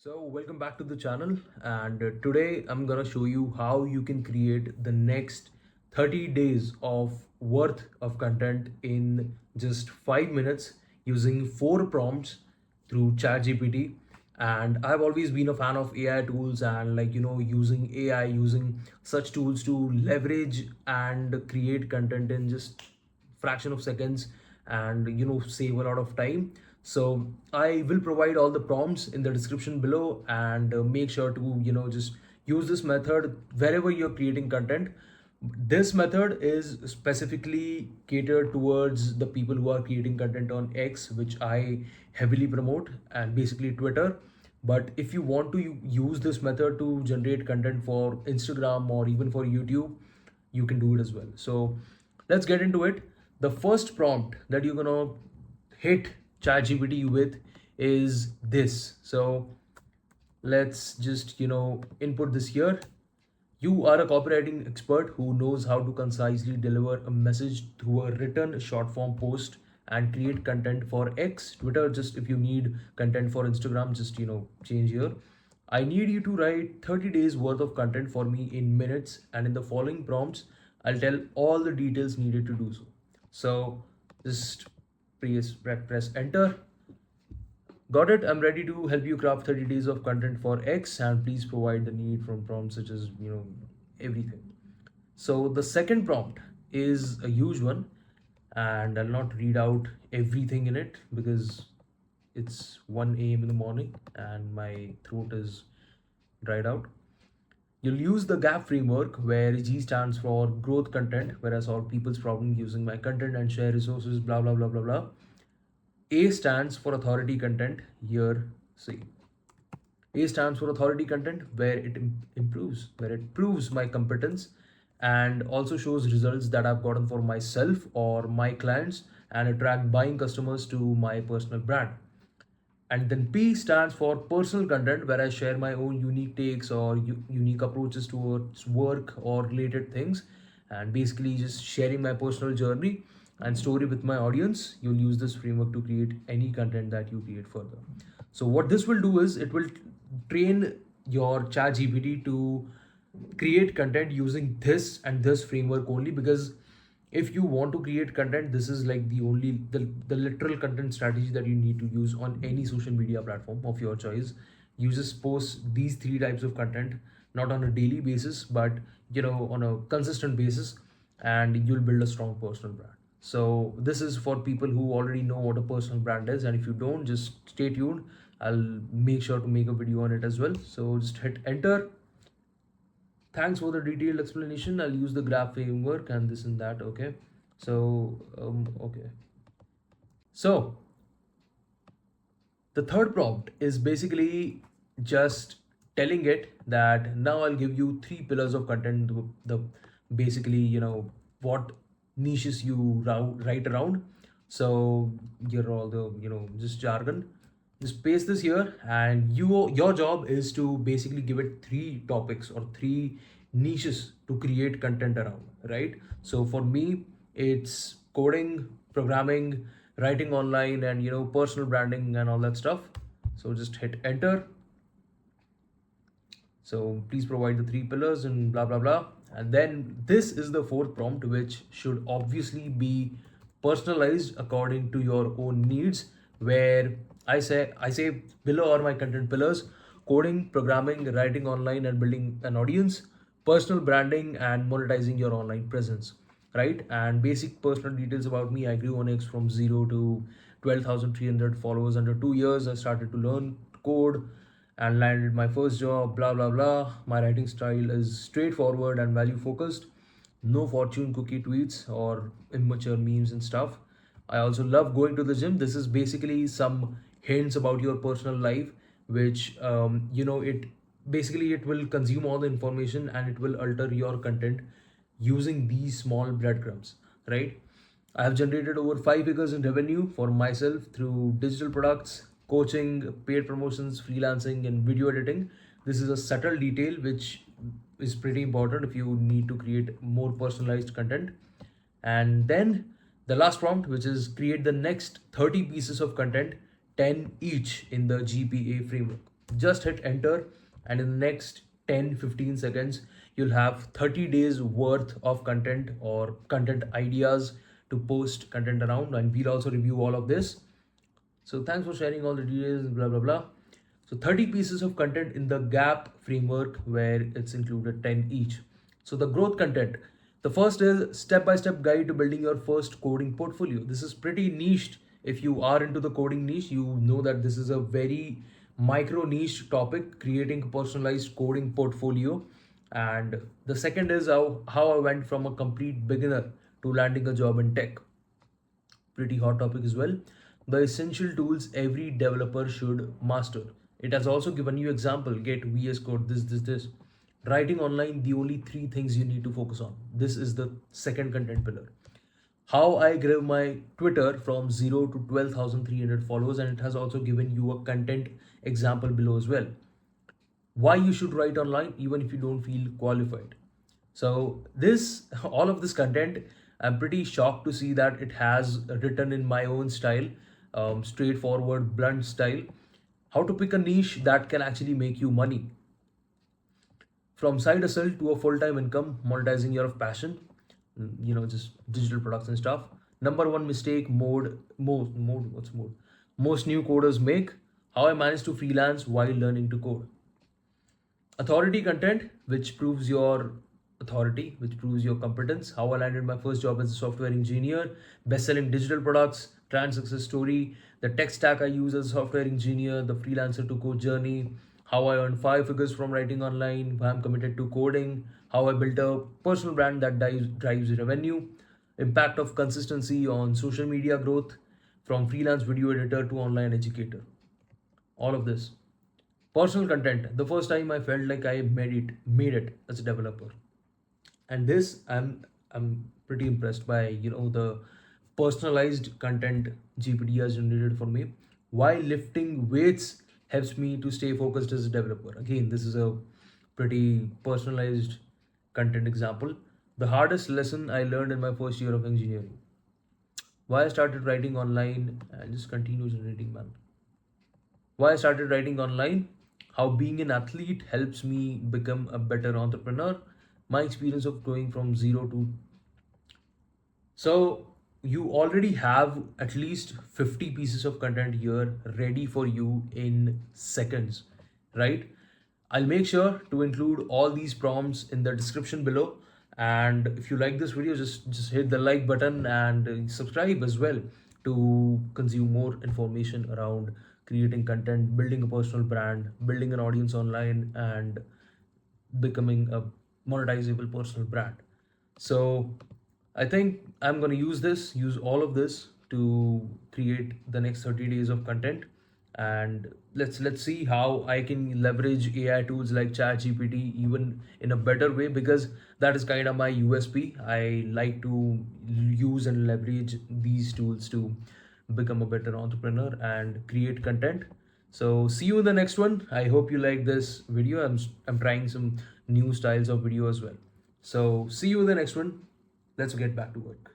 So welcome back to the channel, and today I'm gonna show you how you can create the next 30 days of worth of content in just 5 minutes using 4 prompts through ChatGPT. And I've always been a fan of AI tools and using AI, using such tools to leverage and create content in just fraction of seconds and save a lot of time. So I will provide all the prompts in the description below, and make sure to just use this method wherever you're creating content. This method is specifically catered towards the people who are creating content on X, which I heavily promote, and basically Twitter. But if you want to use this method to generate content for Instagram or even for YouTube, you can do it as well. So let's get into it. The first prompt that you're gonna hit ChatGPT with is this. So let's just input this here. You are a copywriting expert who knows how to concisely deliver a message through a written short form post and create content for X, Twitter. Just if you need content for Instagram, just change here. I need you to write 30 days worth of content for me in minutes, and in the following prompts, I'll tell all the details needed to do so. So just press enter. Got it. I'm ready to help you craft 30 days of content for X, and please provide the need from prompts such as everything. So the second prompt is a huge one, and I'll not read out everything in it because it's 1 a.m. in the morning and my throat is dried out. You'll use the GAP framework where G stands for growth content, where I solve people's problems using my content and share resources, blah blah blah blah blah. A stands for authority content. Here, see. A stands for authority content, where it improves, where it proves my competence and also shows results that I've gotten for myself or my clients and attract buying customers to my personal brand. And then P stands for personal content, where I share my own unique takes or unique approaches towards work or related things, and basically just sharing my personal journey and story with my audience. You'll use this framework to create any content that you create further. So what this will do is it will train your chat GPT to create content using this and this framework only, because if you want to create content, this is like the literal content strategy that you need to use on any social media platform of your choice. You just post these 3 types of content, not on a daily basis, but on a consistent basis, and you'll build a strong personal brand. So this is for people who already know what a personal brand is, and if you don't, just stay tuned. I'll make sure to make a video on it as well. So just hit enter. Thanks for the detailed explanation. I'll use the graph framework and this and that. Okay. So, okay. So the third prompt is basically just telling it that now I'll give you 3 pillars of content. The basically, what niches you write around. So you're all the, just jargon. Just paste this here, and your job is to basically give it 3 topics or 3 niches to create content around, right? So for me, it's coding, programming, writing online, and personal branding and all that stuff. So just hit enter. So please provide the 3 pillars and blah blah blah. And then this is the fourth prompt, which should obviously be personalized according to your own needs. Where I say below are my content pillars: coding, programming, writing online, and building an audience, personal branding, and monetizing your online presence. Right? And basic personal details about me: I grew on X from 0 to 12,300 followers under 2 years. I started to learn code and landed my first job, blah blah blah. My writing style is straightforward and value focused. No fortune cookie tweets or immature memes and stuff. I also love going to the gym. This is basically some hints about your personal life, which it basically it will consume all the information and it will alter your content using these small breadcrumbs, right? I have generated over 5 figures in revenue for myself through digital products, coaching, paid promotions, freelancing, and video editing. This is a subtle detail which is pretty important if you need to create more personalized content. And then the last prompt, which is create the next 30 pieces of content, 10 each in the GPA framework. Just hit enter, and in the next 10-15 seconds, you'll have 30 days worth of content or content ideas to post content around, and we'll also review all of this. So thanks for sharing all the details, blah blah blah. So 30 pieces of content in the gap framework, where it's included 10 each. So the growth content, the first is step by step guide to building your first coding portfolio. This is pretty niche. If you are into the coding niche, you know that this is a very micro niche topic, creating a personalized coding portfolio. And the second is how I went from a complete beginner to landing a job in tech. Pretty hot topic as well. The essential tools every developer should master. It has also given you example: get VS Code, this. Writing online, the only three things you need to focus on. This is the second content pillar. How I grew my Twitter from 0 to 12,300 followers, and it has also given you a content example below as well. Why you should write online even if you don't feel qualified. So this all of this content, I'm pretty shocked to see that it has written in my own style, straightforward, blunt style. How to pick a niche that can actually make you money, from side hustle to a full-time income, monetizing your passion, just digital products and stuff. Number one mistake most new coders make: how I managed to freelance while learning to code. Authority content, which proves your authority, which proves your competence. How I landed my first job as a software engineer, best-selling digital products, trans success story, the tech stack I use as a software engineer, the freelancer to code journey, how I earned 5 figures from writing online, why I'm committed to coding, how I built a personal brand that drives revenue, impact of consistency on social media growth, from freelance video editor to online educator. All of this. Personal content. The first time I felt like I made it as a developer. And this, I'm pretty impressed by, the personalized content GPT has generated for me. Why lifting weights helps me to stay focused as a developer. Again, this is a pretty personalized content example. The hardest lesson I learned in my first year of engineering. Why I started writing online, and just continue generating, man. Why I started writing online, how being an athlete helps me become a better entrepreneur, my experience of going from zero to. So you already have at least 50 pieces of content here ready for you in seconds, right? I'll make sure to include all these prompts in the description below. And if you like this video, just hit the like button and subscribe as well to consume more information around creating content, building a personal brand, building an audience online, and becoming a monetizable personal brand. So I think I'm going to use all of this to create the next 30 days of content. And let's see how I can leverage AI tools like ChatGPT even in a better way, because that is kind of my USP. I like to use and leverage these tools to become a better entrepreneur and create content. So see you in the next one. I hope you like this video. I'm trying some new styles of video as well. So see you in the next one. Let's get back to work.